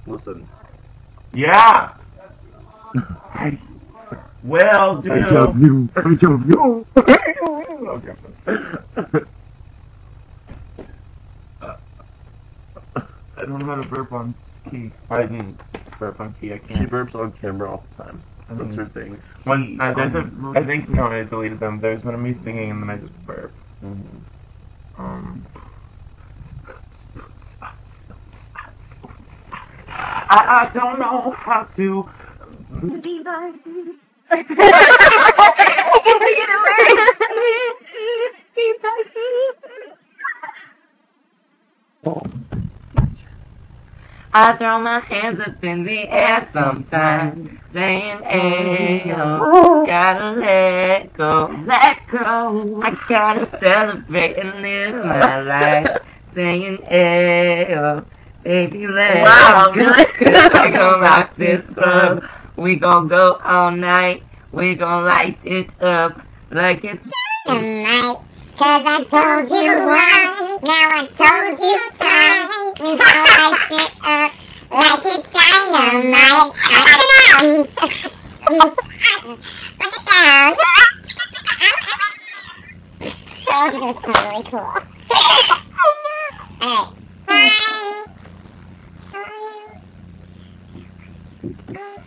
Listen. Yeah. I will do. I love you. I love you. Okay. I don't know how to burp on key. I didn't burp on key. I She can't. burps on camera all the time. That's her thing. When there's a, I think no, I deleted them. There's one of me singing and then I just burp. I don't know how to. I throw my hands up in the air sometimes, saying, ayo, gotta let go, let go. I gotta celebrate and live my life, saying, ayo, baby, let go. We gon' rock this club, we gon' go all night, we gon' light it up like it's Tonight, 'cause I told you once, now I told you twice. We gon' light it up like it's dynamite. Break it down. That was just really cool. Alright, bye. Bye.